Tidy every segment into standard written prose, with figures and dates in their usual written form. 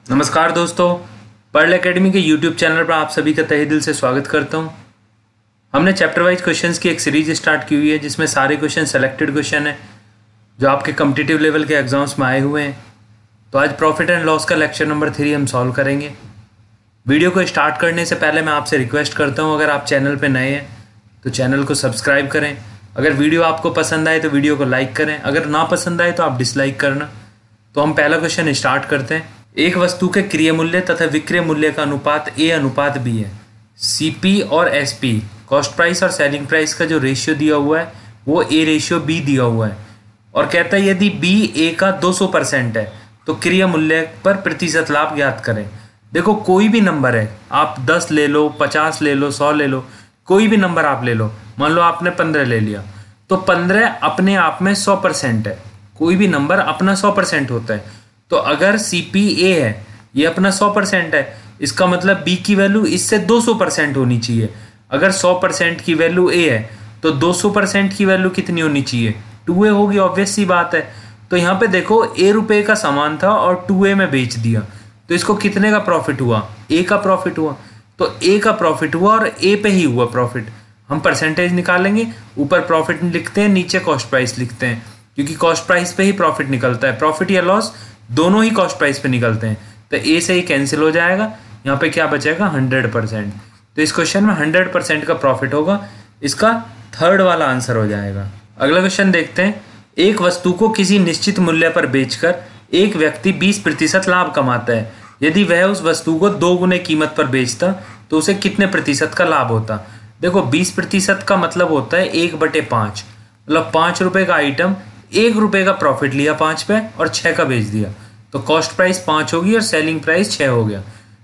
नमस्कार दोस्तों, Pearl Academy के यूट्यूब चैनल पर आप सभी का तहे दिल से स्वागत करता हूं। हमने चैप्टर वाइज क्वेश्चंस की एक सीरीज स्टार्ट की हुई है जिसमें सारे क्वेश्चन सेलेक्टेड क्वेश्चन है जो आपके कॉम्पिटिटिव लेवल के एग्जाम्स में आए हुए हैं। तो आज प्रॉफिट एंड लॉस का लेक्चर नंबर 3 हम सॉल्व करेंगे। वीडियो को स्टार्ट करने से पहले मैं आपसे रिक्वेस्ट करता हूँ, अगर आप चैनल पर नए हैं तो चैनल को सब्सक्राइब करें। अगर वीडियो आपको पसंद आए तो वीडियो को लाइक करें, अगर ना पसंद आए तो आप डिसलाइक करना। तो हम पहला क्वेश्चन स्टार्ट करते हैं। एक वस्तु के क्रय मूल्य तथा विक्रय मूल्य का अनुपात A अनुपात B है। CP और SP कॉस्ट प्राइस और सेलिंग प्राइस का जो रेशियो दिया हुआ है वो A रेशियो B दिया हुआ है और कहता है यदि B A का 200% है तो क्रय मूल्य पर प्रतिशत लाभ ज्ञात करें। देखो, कोई भी नंबर है, आप 10 ले लो, 50 ले लो, 100 ले लो, कोई भी नंबर आप ले लो। मान लो आपने 15 ले लिया तो 15 अपने आप में 100% है। कोई भी नंबर अपना 100% होता है। तो अगर CPA है, ये अपना 100% है, इसका मतलब B की वैल्यू इससे 200% होनी चाहिए। अगर 100% की वैल्यू A है तो 200% की वैल्यू कितनी होनी चाहिए? 2A होगी, ऑब्वियस सी बात है। तो यहाँ पे देखो, A रुपए का सामान था और 2A में बेच दिया तो इसको कितने का प्रॉफिट हुआ? A का प्रॉफिट हुआ। तो A का प्रॉफिट हुआ और A पे ही हुआ प्रॉफिट। हम परसेंटेज निकालेंगे, ऊपर प्रॉफिट लिखते हैं, नीचे कॉस्ट प्राइस लिखते हैं, क्योंकि कॉस्ट प्राइस पे ही प्रॉफिट निकलता है। प्रॉफिट या लॉस दोनों ही कॉस्ट प्राइस पे निकलते हैं। तो A से ही कैंसिल हो जाएगा, यहाँ पे क्या बचेगा? 100%। तो इस क्वेश्चन में 100% का प्रॉफिट होगा। इसका थर्ड वाला आंसर हो जाएगा। अगला क्वेश्चन देखते हैं। एक वस्तु को किसी निश्चित मूल्य पर बेचकर एक व्यक्ति 20% लाभ कमाता है। यदि वह उस वस्तु को 2 गुने कीमत पर बेचता तो उसे कितने प्रतिशत का लाभ होता? देखो, 20% का मतलब होता है 1/5। मतलब 5 रुपए का आइटम, 1 रुपए का प्रॉफिट लिया 5 पे और 6 का बेच दिया तो कॉस्ट प्राइस 5 होगी और सेलिंग प्राइस 6 हो गया।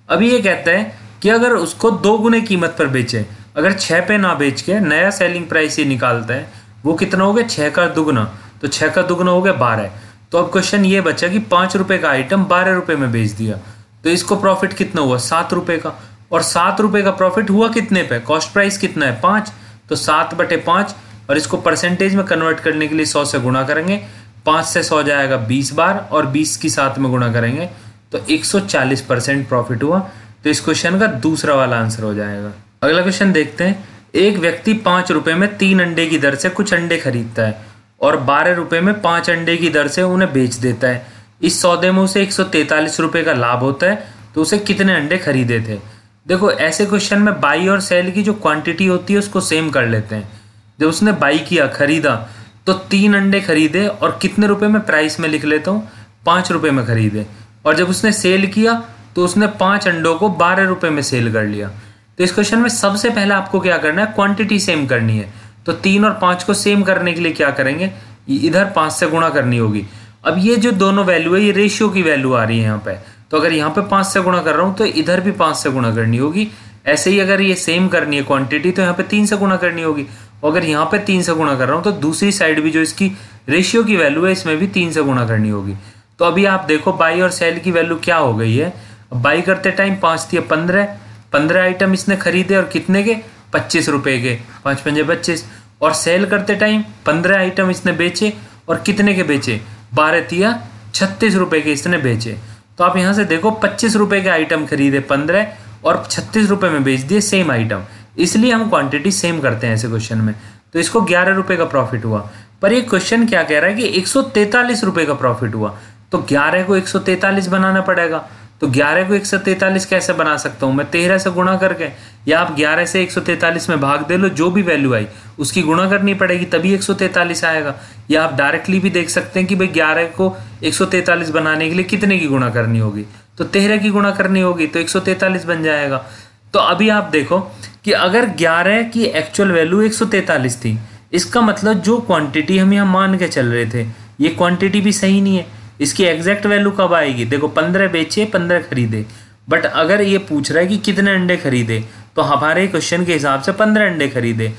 अभी ये कहता है कि अगर उसको 2 गुने कीमत पर बेचे, अगर 6 पे ना बेच के नया सेलिंग प्राइस ये निकालता है, वो कितना हो गया? 6 का दुगना। तो 6 का दुगना हो गया 12। तो अब क्वेश्चन ये बचा कि 5 रुपए का आइटम 12 रुपए में बेच दिया तो इसको प्रॉफिट कितना हुआ? 7 रुपए का। और 7 रुपए का प्रॉफिट हुआ कितने पे? कॉस्ट प्राइस कितना है? 5। तो 7/5 और इसको परसेंटेज में कन्वर्ट करने के लिए 100 से गुणा करेंगे। 5 से 100 जाएगा 20 बार और 20 की 7 में गुणा करेंगे तो 140% प्रॉफिट हुआ। तो इस क्वेश्चन का दूसरा वाला आंसर हो जाएगा। अगला क्वेश्चन देखते हैं। एक व्यक्ति 5 रुपए में 3 अंडे की दर से कुछ अंडे खरीदता है और 12 रुपए में 5 अंडे की दर से उन्हें बेच देता है। इस सौदे में उसे 143 रुपए का लाभ होता है तो उसे कितने अंडे खरीदे थे? देखो, ऐसे क्वेश्चन में बाई और सेल की जो क्वांटिटी होती है उसको सेम कर लेते हैं। जब उसने बाई किया, खरीदा, तो 3 अंडे खरीदे और कितने रुपए में? प्राइस में लिख लेता हूँ, 5 रुपए में खरीदे। और जब उसने सेल किया तो उसने 5 अंडों को 12 रुपए में सेल कर लिया। तो इस क्वेश्चन में सबसे पहले आपको क्या करना है? क्वांटिटी सेम करनी है। तो 3 और 5 को सेम करने के लिए क्या करेंगे? इधर 5 से गुणा करनी होगी। अब ये जो दोनों वैल्यू है, ये रेशियो की वैल्यू आ रही है यहाँ पे। तो अगर यहाँ पे 5 से गुणा कर रहा हूँ तो इधर भी 5 से गुणा करनी होगी। ऐसे ही अगर ये सेम करनी है क्वांटिटी तो यहाँ पे 3 से गुणा करनी होगी। अगर यहाँ पे 3 से गुणा कर रहा हूँ तो दूसरी साइड भी जो इसकी रेशियो की वैल्यू है इसमें भी 3 से गुणा करनी होगी। तो अभी आप देखो, बाई और सेल की वैल्यू क्या हो गई है। बाई करते टाइम 5 थी, 15 आइटम इसने खरीदे और कितने के? 25 रुपए के। 5 पंजे 25। और सेल करते टाइम 15 आइटम इसने बेचे और कितने के बेचे? 12 थिया 36 रुपए के इसने बेचे। तो आप यहाँ से देखो, 25 रुपए के आइटम खरीदे 15 और 36 रुपए में बेच दिए सेम आइटम। इसलिए हम क्वांटिटी सेम करते हैं ऐसे क्वेश्चन में। तो इसको 11 रुपए का प्रॉफिट हुआ। पर ये क्वेश्चन क्या कह रहा है कि 143 रुपए का प्रॉफिट हुआ। तो 11 को 143 बनाना पड़ेगा। तो 11 को 143 कैसे बना सकता हूँ मैं? 13 से गुणा करके, या आप 11 से 143 में भाग दे लो, जो भी वैल्यू आई उसकी गुणा करनी पड़ेगी तभी 143 आएगा। या आप डायरेक्टली भी देख सकते हैं कि भाई 11 को 143 बनाने के लिए कितने की गुणा करनी होगी? तो 13 की गुणा करनी होगी तो 143 बन जाएगा। तो अभी आप देखो कि अगर 11 की एक्चुअल वैल्यू 143 थी, इसका मतलब जो क्वांटिटी हम यहाँ मान के चल रहे थे ये क्वांटिटी भी सही नहीं है। इसकी एग्जैक्ट वैल्यू कब आएगी? देखो, 15 बेचे, 15 खरीदे। बट अगर ये पूछ रहा है कि कितने अंडे खरीदे तो हमारे क्वेश्चन के हिसाब से 15 अंडे खरीदे।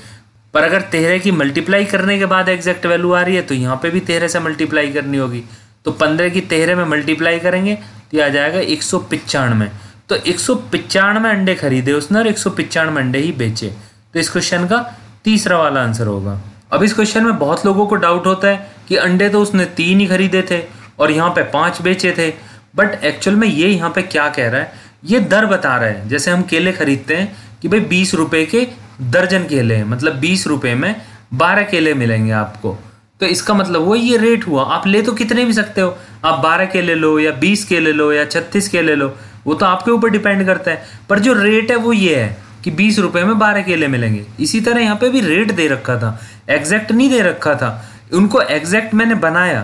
पर अगर 13 की मल्टीप्लाई करने के बाद एग्जैक्ट वैल्यू आ रही है तो यहाँ पे भी 13 से मल्टीप्लाई करनी होगी। तो 15 की 13 में मल्टीप्लाई करेंगे तो यह आ जाएगा 195। तो 195 अंडे खरीदे उसने और 195 अंडे ही बेचे। तो इस क्वेश्चन का तीसरा वाला आंसर होगा। अब इस क्वेश्चन में बहुत लोगों को डाउट होता है कि अंडे तो उसने 3 ही खरीदे थे और यहाँ पे 5 बेचे थे बट एक्चुअल में ये यहाँ पे क्या कह रहा है, ये दर बता रहा है। जैसे हम केले खरीदते हैं कि भाई 20 रुपए के दर्जन केले हैं, मतलब 20 रुपए में 12 केले मिलेंगे आपको। तो इसका मतलब वो ये रेट हुआ। आप ले तो कितने भी सकते हो, आप 12 केले लो या 20 केले लो या 36 केले लो, वो तो आपके ऊपर डिपेंड करता है। पर जो रेट है वो ये है कि 20 रुपए में 12 केले मिलेंगे। इसी तरह यहाँ पे भी रेट दे रखा था, एग्जैक्ट नहीं दे रखा था, उनको एग्जैक्ट मैंने बनाया।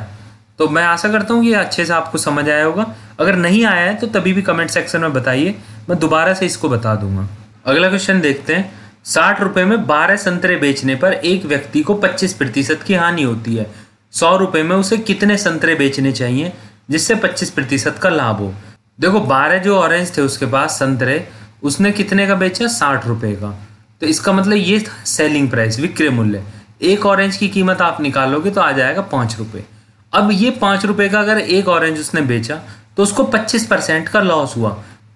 तो मैं आशा करता हूँ कि अच्छे से आपको समझ आया होगा। अगर नहीं आया है तो तभी भी कमेंट सेक्शन में बताइए, मैं दोबारा से इसको बता दूंगा। अगला क्वेश्चन देखते हैं। 60 रुपए में 12 संतरे बेचने पर एक व्यक्ति को 25% की हानि होती है। 100 रुपए में उसे कितने संतरे बेचने चाहिए जिससे 25% का लाभ हो? देखो 12 जो ऑरेंज थे उसके पास संतरे, उसने कितने का बेचा? 60 रुपए का। तो इसका मतलब ये सेलिंग प्राइस, विक्रय मूल्य। एक ऑरेंज की कीमत आप निकालोगे तो आ जाएगा 5 रुपए। अब ये 5 रुपए का अगर एक ऑरेंज उसने बेचा तो उसको 25% का लॉस हुआ।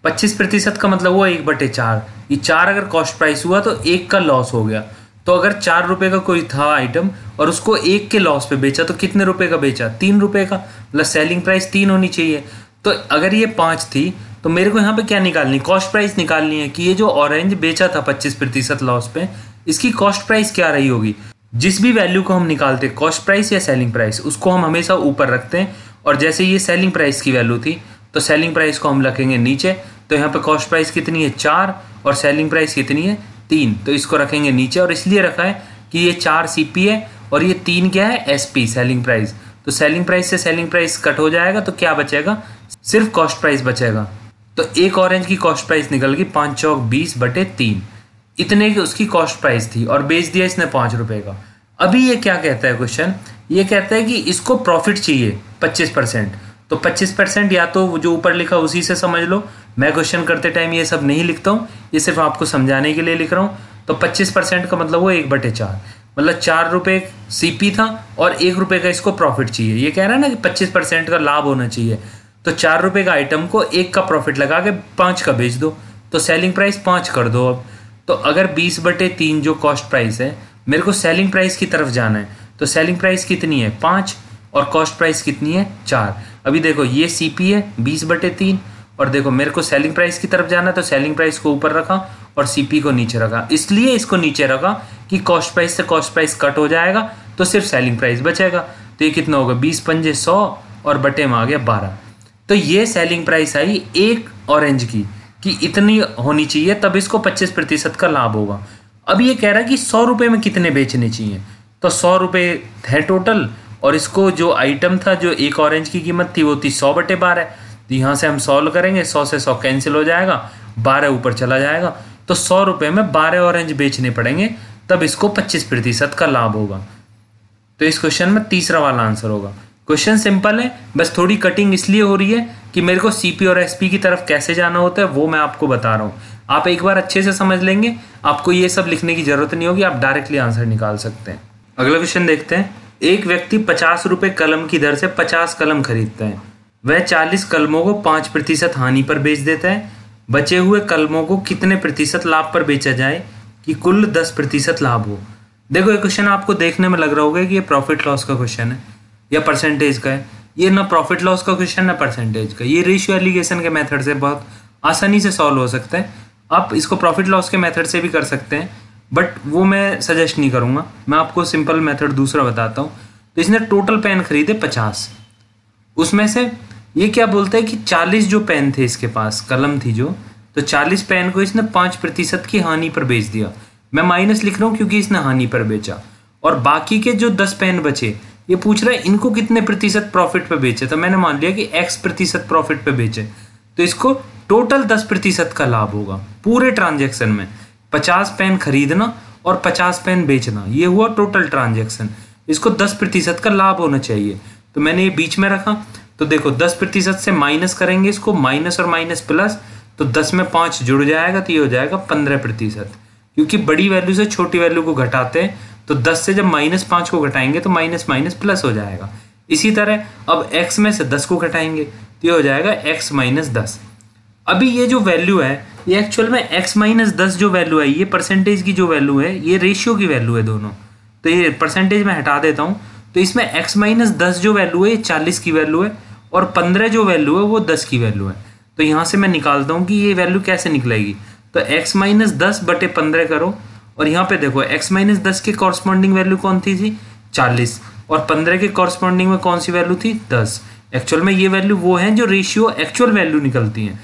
25% का मतलब हुआ 1/4। ये 4 अगर कॉस्ट प्राइस हुआ तो 1 का लॉस हो गया। तो अगर 4 रुपए का कोई था आइटम और उसको 1 के लॉस पे बेचा तो कितने रुपए का बेचा? 3 रुपए का। मतलब सेलिंग प्राइस 3 होनी चाहिए। तो अगर ये 5 थी तो मेरे को यहाँ पे क्या निकालनी? कॉस्ट प्राइस निकालनी है कि ये जो ऑरेंज बेचा था 25% लॉस पे, इसकी कॉस्ट प्राइस क्या रही होगी। जिस भी वैल्यू को हम निकालते हैं, कॉस्ट प्राइस या सेलिंग प्राइस, उसको हम हमेशा ऊपर रखते हैं। और जैसे ये सेलिंग प्राइस की वैल्यू थी तो सेलिंग प्राइस को हम रखेंगे नीचे। तो यहाँ पे कॉस्ट प्राइस कितनी है? 4 और सेलिंग प्राइस कितनी है? 3। तो इसको रखेंगे नीचे। और इसलिए रखा है कि ये 4 CP है और ये 3 क्या है? SP, selling price. तो सेलिंग प्राइस से सेलिंग प्राइस कट हो जाएगा तो क्या बचेगा? सिर्फ कॉस्ट प्राइस बचेगा। तो एक ऑरेंज की कॉस्ट प्राइस निकल गई 5 चौक 20/3। इतने की उसकी कॉस्ट प्राइस थी और बेच दिया इसने 5 रुपए का। अभी ये क्या कहता है क्वेश्चन? ये कहता है कि इसको प्रॉफिट चाहिए 25%। तो 25% या तो जो ऊपर लिखा उसी से समझ लो। मैं क्वेश्चन करते टाइम ये सब नहीं लिखता हूँ, ये सिर्फ आपको समझाने के लिए लिख रहा हूँ। तो 25% का मतलब वो 1/4, मतलब 4 रुपए CP था और 1 रुपए का इसको प्रॉफिट चाहिए। ये कह रहा है ना कि 25% का लाभ होना चाहिए। तो 4 रुपए का आइटम को 1 का प्रॉफिट लगा के 5 का बेच दो, तो सेलिंग प्राइस 5 कर दो। अब तो अगर 20/3 जो कॉस्ट प्राइस है, मेरे को सेलिंग प्राइस की तरफ जाना है। तो सेलिंग प्राइस कितनी है? 5 और कॉस्ट प्राइस कितनी है? 4। अभी देखो ये CP है 20/3 और देखो मेरे को सेलिंग प्राइस की तरफ जाना है, तो सेलिंग प्राइस को ऊपर रखा और CP को नीचे रखा। इसलिए इसको नीचे रखा कि कॉस्ट प्राइस से कॉस्ट प्राइस कट हो जाएगा तो सिर्फ सेलिंग प्राइस बचेगा। तो ये कितना होगा? 20 पंजे 100 और बटे में आ गया 12। तो ये सेलिंग प्राइस आई एक ऑरेंज की कि इतनी होनी चाहिए, तब इसको 25% का लाभ होगा। अब ये कह रहा है कि 100 रुपए में कितने बेचने चाहिए। तो 100 रुपए है टोटल और इसको जो आइटम था, जो एक ऑरेंज की कीमत थी वो थी 100/12। तो यहाँ से हम सॉल्व करेंगे, 100 से 100 कैंसिल हो जाएगा, 12 ऊपर चला जाएगा। तो 100 रुपए में 12 ऑरेंज बेचने पड़ेंगे, तब इसको 25% का लाभ होगा। तो इस क्वेश्चन में तीसरा वाला आंसर होगा। क्वेश्चन सिंपल है, बस थोड़ी कटिंग इसलिए हो रही है कि मेरे को CP और SP की तरफ कैसे जाना होता है वो मैं आपको बता रहा हूँ। आप एक बार अच्छे से समझ लेंगे, आपको ये सब लिखने की जरूरत नहीं होगी, आप डायरेक्टली आंसर निकाल सकते हैं। अगला क्वेश्चन देखते हैं। एक व्यक्ति 50 रुपए कलम की दर से 50 कलम खरीदता है। वह 40 कलमों को 5% हानि पर बेच देता है। बचे हुए कलमों को कितने प्रतिशत लाभ पर बेचा जाए कि कुल 10% लाभ हो? देखो ये क्वेश्चन आपको देखने में लग रहा होगा कि ये प्रॉफिट लॉस का क्वेश्चन है या परसेंटेज का है। ये ना प्रॉफिट लॉस का क्वेश्चन ना परसेंटेज का। ये रेशियो एलिगेशन के मेथड से बहुत आसानी से सॉल्व हो सकता है। आप इसको प्रॉफिट लॉस के मेथड से भी कर सकते हैं, बट वो मैं सजेस्ट नहीं करूँगा। मैं आपको सिंपल मेथड दूसरा बताता हूँ। तो इसने टोटल पेन खरीदे 50, उसमें से ये क्या बोलता है कि 40 जो पेन थे इसके पास, कलम थी जो, तो 40 पेन को इसने 5% की हानि पर बेच दिया। मैं माइनस लिख रहा हूँ क्योंकि इसने हानि पर बेचा। और बाकी के जो 10 पेन बचे, ये पूछ रहा है इनको कितने प्रतिशत प्रॉफिट पे बेचे। तो मैंने मान लिया कि X% प्रॉफिट पे बेचे, तो इसको टोटल 10% का लाभ होगा पूरे ट्रांजेक्शन में। 50 पेन खरीदना और 50 पेन बेचना, ये हुआ टोटल ट्रांजेक्शन। इसको 10% का लाभ होना चाहिए, तो मैंने ये बीच में रखा। तो देखो 10% से माइनस करेंगे इसको, माइनस और माइनस प्लस, तो 10 में 5 जुड़ जाएगा, तो ये हो जाएगा 15%। क्योंकि बड़ी वैल्यू से छोटी वैल्यू को घटाते हैं, तो 10 से जब -5 को घटाएंगे तो माइनस माइनस प्लस हो जाएगा। इसी तरह अब x में से 10 को घटाएंगे तो ये हो जाएगा x - 10। अभी ये जो वैल्यू है, ये एक्चुअल में x - 10 जो वैल्यू है, ये परसेंटेज की जो वैल्यू है, ये रेशियो की वैल्यू है दोनों। तो ये परसेंटेज में हटा देता हूँ, तो इसमें x - 10 जो वैल्यू है ये 40 की वैल्यू है और 15 जो वैल्यू है वो 10 की वैल्यू है। तो यहाँ से मैं निकालता हूँ कि ये वैल्यू कैसे निकलेगी। तो x माइनस 10/15 करो और यहाँ पे देखो x माइनस 10 के कॉरस्पॉन्डिंग वैल्यू कौन थी जी 40 और 15 के कॉरस्पॉन्डिंग में कौन सी वैल्यू थी 10। एक्चुअल में ये वैल्यू वो है जो रेशियो एक्चुअल वैल्यू निकलती है।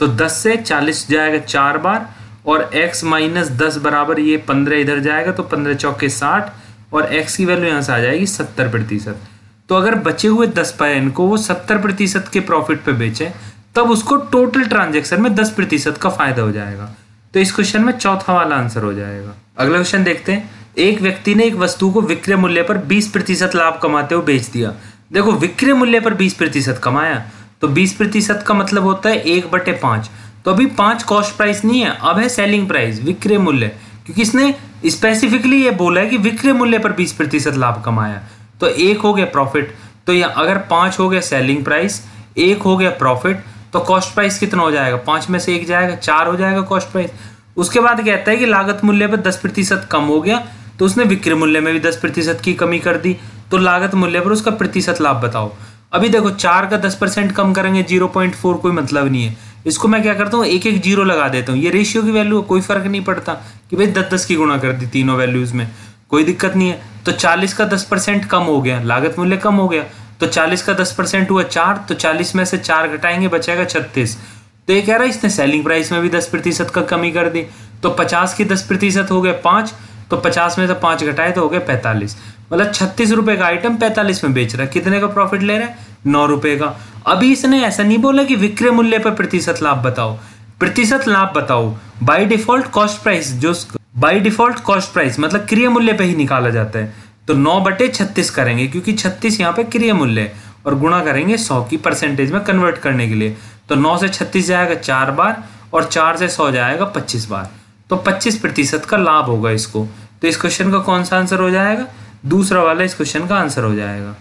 तो 10 से 40 जाएगा 4 बार और x माइनस 10 बराबर ये 15 इधर जाएगा तो 15 चौके 60 और x की वैल्यू यहाँ से आ जाएगी 70%। तो अगर बचे हुए 10 पैन को वो 70% के प्रॉफिट पे बेचे तब उसको टोटल ट्रांजेक्शन में 10% का फायदा हो जाएगा। तो इस क्वेश्चन में चौथा वाला आंसर हो जाएगा। अगला क्वेश्चन देखते हैं। एक व्यक्ति ने एक वस्तु को विक्रय मूल्य पर 20% लाभ कमाते हुए बेच दिया। देखो विक्रय मूल्य पर 20% कमाया तो 20% का मतलब होता है 1/5। तो अभी 5 कॉस्ट प्राइस नहीं है, अब है सेलिंग प्राइस विक्रय मूल्य, क्योंकि इसने स्पेसिफिकली ये बोला है कि विक्रय मूल्य पर 20% लाभ कमाया। तो 1 हो गया प्रॉफिट, तो यहाँ अगर 5 हो गया सेलिंग प्राइस, 1 हो गया प्रॉफिट, तो कॉस्ट प्राइस कितना हो जाएगा 5 में से 1 जाएगा 4 हो जाएगा कॉस्ट प्राइस। उसके बाद कहता है कि लागत मूल्य पर 10% कम हो गया तो उसने विक्रय मूल्य में भी 10% की कमी कर दी, तो लागत मूल्य पर उसका प्रतिशत लाभ बताओ। अभी देखो 4 का 10% कम करेंगे 0.4 कोई मतलब नहीं है। इसको मैं क्या करता हूँ एक एक जीरो लगा देता हूँ, ये रेशियो की वैल्यू कोई फर्क नहीं पड़ता कि भाई 10-10 की गुणा कर दी तीनों वैल्यूज में, कोई दिक्कत नहीं है। तो 40 का 10% कम हो गया, लागत मूल्य कम हो गया, तो 40 का 10% हुआ 4, तो 40 में से 4 घटाएंगे बचेगा 36। तो ये कह रहा है इसने सेलिंग प्राइस में भी 10% का कमी कर दी। तो 50 की 10% हो गया 5, तो 50 में से 5 घटाए तो हो गया 45, मतलब 36 रुपए का आइटम 45 में बेच रहा है। कितने का प्रॉफिट ले रहा है 9 रुपए का। अभी इसने ऐसा नहीं बोला कि विक्रय मूल्य पर प्रतिशत लाभ बताओ, प्रतिशत लाभ बताओ। बाय डिफॉल्ट कॉस्ट प्राइस, जो बाय डिफॉल्ट कॉस्ट प्राइस मतलब क्रिय मूल्य पे ही निकाला जाता है। तो 9/36 करेंगे क्योंकि 36 यहाँ पे क्रिय मूल्य है और गुणा करेंगे 100 की परसेंटेज में कन्वर्ट करने के लिए। तो 9 से 36 जाएगा 4 बार और 4 से 100 जाएगा 25 बार, तो 25% का लाभ होगा इसको। तो इस क्वेश्चन का कौन सा आंसर हो जाएगा, दूसरा वाला इस क्वेश्चन का आंसर हो जाएगा।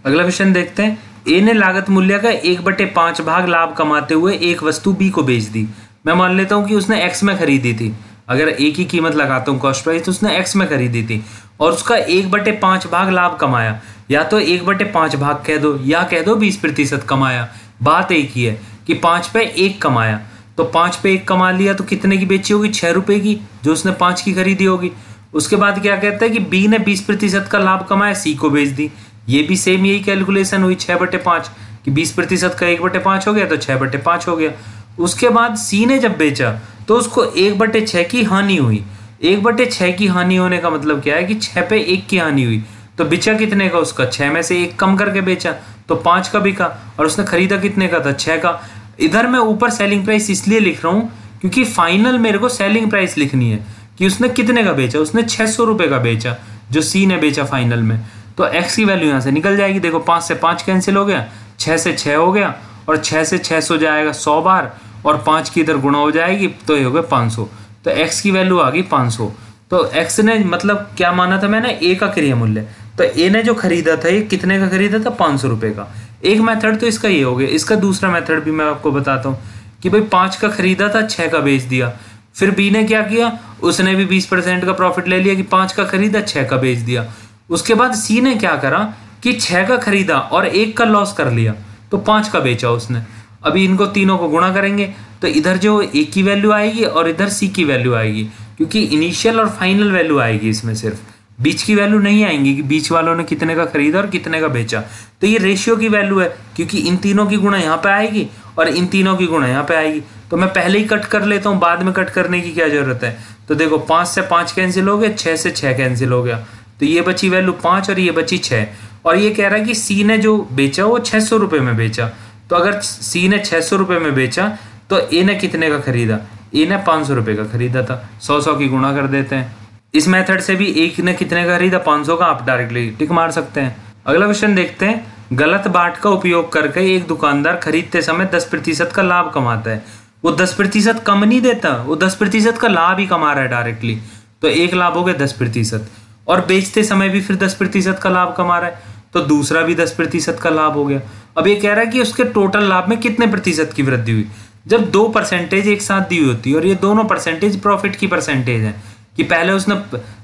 अगला क्वेश्चन देखते हैं। ए ने लागत मूल्य का 1/5 भाग लाभ कमाते हुए एक वस्तु बी को बेच दी। मैं मान लेता हूं कि उसने एक्स में खरीदी थी, अगर ए की कीमत लगाता हूं कॉस्ट प्राइस तो उसने एक्स में खरीदी थी और उसका 1/5 भाग लाभ कमाया। या तो 1/5 भाग कह दो या कह दो 20% कमाया, बात एक ही है कि 5 पे 1 कमाया। तो 5 पे 1 कमा लिया तो कितने की बेची होगी 6 रुपए की, जो उसने 5 की खरीदी होगी। उसके बाद क्या कहता है कि बी ने 20% का लाभ कमाया, सी को बेच दी। ये भी सेम यही कैलकुलेशन हुई 6/5 कि 20% का 1/5 हो गया तो 6/5 हो गया। उसके बाद सी ने जब बेचा तो उसको 1/6 की हानि हुई। 1/6 की हानि होने का मतलब क्या है कि 6 पे 1 की हानि हुई। तो बेचा कितने का उसका 6 में से 1 कम करके बेचा तो 5 का बिका और उसने खरीदा कितने का था 6 का। इधर मैं ऊपर सेलिंग प्राइस इसलिए लिख रहा हूँ क्योंकि फाइनल मेरे को सेलिंग प्राइस लिखनी है कि उसने कितने का बेचा, उसने 600 रुपए का बेचा जो सी ने बेचा फाइनल में। तो एक्स की वैल्यू यहाँ से निकल जाएगी। देखो 5 से 5 कैंसिल हो गया, 6 से 6 हो गया और 6 से 600 जाएगा 100 बार और 5 की इधर गुणा हो जाएगी तो ये हो गया 500। तो एक्स की वैल्यू आ गई 500। तो एक्स ने मतलब क्या माना था मैंने, ए का क्रिय मूल्य। तो ए ने जो खरीदा था ये कितने का खरीदा था 500 रुपए का। एक मेथड तो इसका ये हो गया। इसका दूसरा मेथड भी मैं आपको बताता हूँ कि भाई 5 का खरीदा था 6 का बेच दिया। फिर बी ने क्या किया, उसने भी 20% का प्रॉफिट ले लिया कि 5 का खरीदा 6 का बेच दिया। उसके बाद सी ने क्या करा कि 6 का खरीदा और 1 का लॉस कर लिया तो 5 का बेचा उसने। अभी इनको तीनों को गुणा करेंगे तो इधर जो ए की वैल्यू आएगी और इधर सी की वैल्यू आएगी, क्योंकि इनिशियल और फाइनल वैल्यू आएगी इसमें, सिर्फ बीच की वैल्यू नहीं आएंगी कि बीच वालों ने कितने का खरीदा और कितने का बेचा। तो ये रेशियो की वैल्यू है क्योंकि इन तीनों की गुणा यहाँ पे आएगी और इन तीनों की गुणा यहाँ पे आएगी। तो मैं पहले ही कट कर लेता हूँ, बाद में कट करने की क्या जरूरत है। तो देखो 5 से 5 कैंसिल हो गया, 6 से 6 कैंसिल हो गया, तो ये बची वैल्यू 5 और ये बची 6। और ये कह रहा है कि सी ने जो बेचा वो 600 रुपये में बेचा। तो अगर सी ने 600 रुपये में बेचा तो ए ने कितने का खरीदा, ए ने 500 रुपये का खरीदा था। 100 की गुणा कर देते हैं। इस मेथड से भी एक ने कितने का खरीदा 500 का, आप डायरेक्टली टिक मार सकते हैं। अगला क्वेश्चन देखते हैं। गलत बाट का उपयोग करके एक दुकानदार खरीदते समय 10% का लाभ कमाता है। वो 10% कम नहीं देता, वो 10% का लाभ ही कमा रहा है डायरेक्टली। तो एक लाभ हो गया 10% और बेचते समय भी फिर 10% का लाभ कमा रहा है तो दूसरा भी 10% का लाभ हो गया। अब ये कह रहा है कि उसके टोटल लाभ में कितने प्रतिशत की वृद्धि हुई। जब 2% एक साथ दी हुई होती है और ये दोनों परसेंटेज प्रॉफिट की परसेंटेज है कि पहले उसने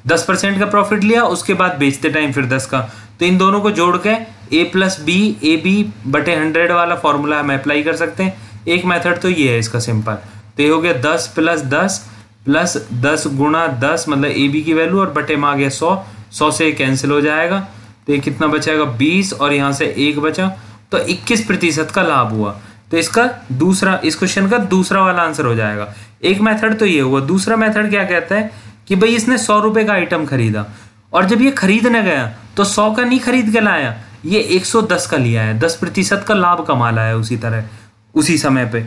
10% का प्रॉफिट लिया, उसके बाद बेचते टाइम फिर 10 का, तो इन दोनों को जोड़ के A+B वाला फॉर्मूला हम अप्लाई कर सकते हैं। एक मेथड तो ये है इसका सिंपल। तो ये हो गया 10 + 10 + 10 × 10 मतलब AB की वैल्यू और बटे में आ गया 100 से कैंसिल हो जाएगा। तो ये कितना बचेगा 20 और यहाँ से 1 बचा, तो 21% का लाभ हुआ। तो इसका दूसरा, इस क्वेश्चन का दूसरा वाला आंसर हो जाएगा। एक मेथड तो ये हुआ। दूसरा मेथड क्या कहता है कि भाई इसने 100 रुपये का आइटम खरीदा और जब ये खरीदने गया तो 100 का नहीं खरीद के लाया, ये 110 का लिया है, 10% का लाभ कमा लाया है उसी तरह उसी समय पे।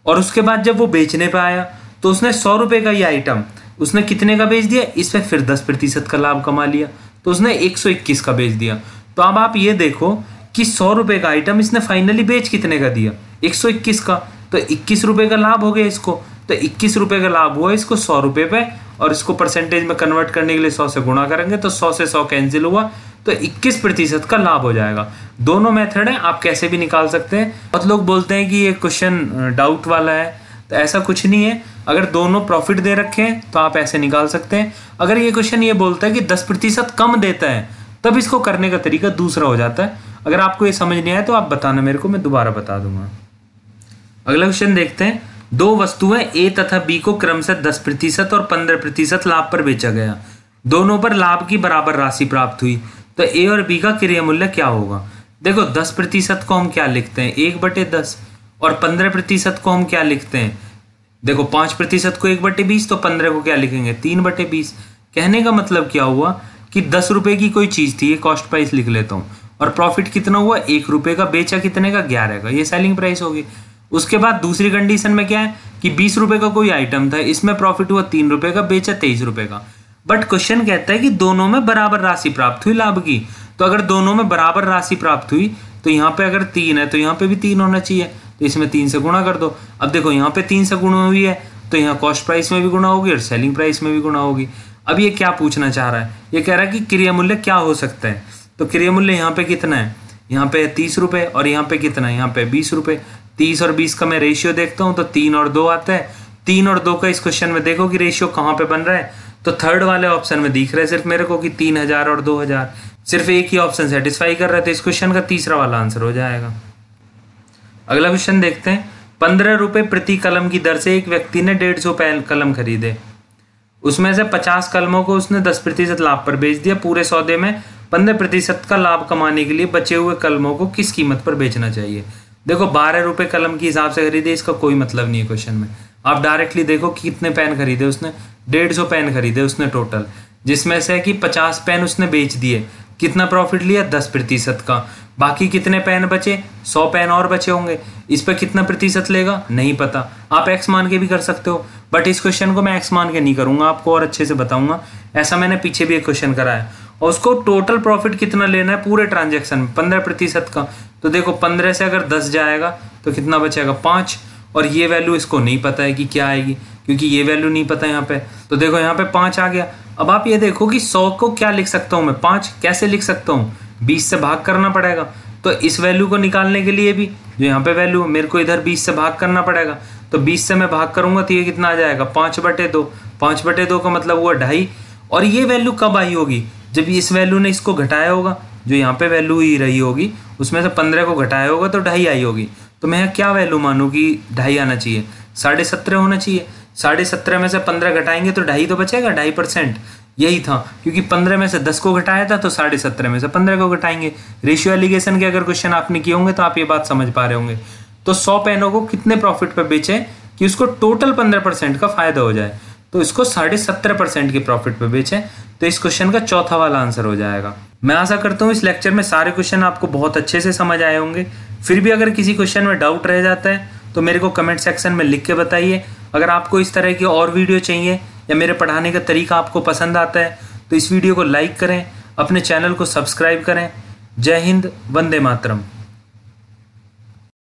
और उसके बाद जब वो बेचने पे आया तो उसने 100 रुपये का ये आइटम उसने कितने का बेच दिया, इस पर फिर 10% का लाभ कमा लिया, तो उसने 121 का बेच दिया। तो अब आप ये देखो कि 100 रुपये का आइटम इसने फाइनली बेच कितने का दिया, 121 का। तो 21 रुपये का लाभ हो गया इसको। तो 21 रुपये का लाभ हुआ इसको 100 रुपये पे, और इसको परसेंटेज में कन्वर्ट करने के लिए 100 से गुणा करेंगे तो 100 से 100 कैंसिल हुआ, तो 21% का लाभ हो जाएगा। दोनों मेथड है, आप कैसे भी निकाल सकते हैं। बहुत लोग बोलते हैं कि ये क्वेश्चन डाउट वाला है, तो ऐसा कुछ नहीं है। अगर दोनों प्रॉफिट दे रखे हैं तो आप ऐसे निकाल सकते हैं। अगर ये क्वेश्चन ये बोलता है कि 10% कम देता है, तब इसको करने का तरीका दूसरा हो जाता है। अगर आपको ये समझ नहीं आया तो आप बताना मेरे को, मैं दोबारा बता दूंगा। अगला क्वेश्चन देखते हैं। दो वस्तुएं A तथा B को क्रम से 10% और 15% लाभ पर बेचा गया। दोनों पर लाभ की बराबर राशि प्राप्त हुई, तो A और B का क्रय मूल्य क्या होगा। देखो 10% को हम क्या लिखते हैं, 1/10, और 15% को हम क्या लिखते हैं, देखो 5% को 1/20, तो 15 को क्या लिखेंगे 3/20। कहने का मतलब क्या हुआ कि 10 रुपए की कोई चीज थी, ये कॉस्ट प्राइस लिख लेता हूँ, और प्रॉफिट कितना हुआ 1 रुपए का, बेचा कितने का 11 का, ये सेलिंग प्राइस होगी। उसके बाद दूसरी कंडीशन में क्या है कि 20 रुपए का कोई आइटम था, इसमें प्रॉफिट हुआ 3 रुपए का, बेचा 23 रुपए का। बट क्वेश्चन कहता है कि दोनों में बराबर राशि प्राप्त हुई लाभ की। तो अगर दोनों में बराबर राशि प्राप्त हुई तो यहाँ पे अगर 3 है तो यहाँ पे भी 3 होना चाहिए, तो इसमें 3 से गुणा कर दो। अब देखो यहाँ पे 3 से गुणा हुई है तो यहाँ कॉस्ट प्राइस में भी गुणा होगी और सेलिंग प्राइस में भी गुणा होगी। अब ये क्या पूछना चाह रहा है, ये कह रहा है कि क्रय मूल्य क्या हो सकता है। तो क्रय मूल्य यहाँ पे कितना है, यहाँ पे 30 रुपए, और यहाँ पे कितना है, यहाँ पे 20 रुपए। 30 और 20 का मैं रेशियो देखता हूँ तो 3 और 2 आता है। 3 और 2 का इस क्वेश्चन में देखो कि रेशियो कहाँ पे बन रहा है, तो थर्ड वाले ऑप्शन में दिख रहा है सिर्फ मेरे को कि 3000 और 2000, सिर्फ एक ही ऑप्शन सेटिस्फाई कर रहा है। तो इस क्वेश्चन का तीसरा वाला आंसर हो जाएगा। अगला क्वेश्चन देखते हैं। 15 रुपए प्रति कलम की दर से एक व्यक्ति ने 150 कलम खरीदे, उसमें से 50 कलमों को उसने 10% लाभ पर बेच दिया। पूरे सौदे में 15% का लाभ कमाने के लिए बचे हुए कलमों को किस कीमत पर बेचना चाहिए। देखो 12 रुपए कलम के हिसाब से खरीदे, इसका कोई मतलब नहीं है क्वेश्चन में। आप डायरेक्टली देखो कि कितने पेन खरीदे उसने, 150 पेन खरीदे उसने टोटल, जिसमें से कि 50 पेन उसने बेच दिए। कितना प्रॉफिट लिया 10% का। बाकी कितने पेन बचे, 100 पेन और बचे होंगे, इस पर कितना प्रतिशत लेगा नहीं पता। आप एक्स मान के भी कर सकते हो, बट इस क्वेश्चन को मैं एक्स मान के नहीं करूंगा, आपको और अच्छे से बताऊंगा। ऐसा मैंने पीछे भी एक क्वेश्चन कराया, और उसको टोटल प्रॉफिट कितना लेना है पूरे ट्रांजेक्शन में, 15% का। तो देखो 15 से अगर 10 जाएगा तो कितना बचेगा 5, और ये वैल्यू इसको नहीं पता है कि क्या आएगी, क्योंकि ये वैल्यू नहीं पता यहाँ पे। तो देखो यहाँ पे 5 आ गया। अब आप ये देखो कि 100 को क्या लिख सकता हूँ मैं, 5 कैसे लिख सकता हूँ, 20 से भाग करना पड़ेगा। तो इस वैल्यू को निकालने के लिए भी जो यहाँ पे वैल्यू है, मेरे को इधर 20 से भाग करना पड़ेगा। तो 20 से मैं भाग करूंगा तो ये कितना आ जाएगा 5/2। 5/2 का मतलब हुआ 2.5। और ये वैल्यू कब आई होगी, जब इस वैल्यू ने इसको घटाया होगा, जो यहाँ पे वैल्यू ही रही होगी उसमें से 15 को घटाया होगा तो 2.5 आई होगी। तो मैं क्या वैल्यू मानूँ कि 2.5 आना चाहिए, 17.5 होना चाहिए। 17.5 में से 15 घटाएंगे तो 2.5 तो बचेगा, 2.5%। यही था, क्योंकि 15 में से 10 को घटाया था तो 17.5 में से 15 को घटाएंगे। रेशियो एलिगेशन के अगर क्वेश्चन आपने किए होंगे तो आप ये बात समझ पा रहे होंगे। तो 100 पेनों को कितने प्रॉफिट पे बेचे कि उसको टोटल 15% का फायदा हो जाए, तो इसको 17.5% के प्रॉफिट पे बेचे। तो इस क्वेश्चन का चौथा वाला आंसर हो जाएगा। मैं आशा करता हूँ इस लेक्चर में सारे क्वेश्चन आपको बहुत अच्छे से समझ आए होंगे। फिर भी अगर किसी क्वेश्चन में डाउट रह जाता है तो मेरे को कमेंट सेक्शन में लिख के बताइए। अगर आपको इस तरह की और वीडियो चाहिए या मेरे पढ़ाने का तरीका आपको पसंद आता है तो इस वीडियो को लाइक करें, अपने चैनल को सब्सक्राइब करें। जय हिंद, वंदे मातरम।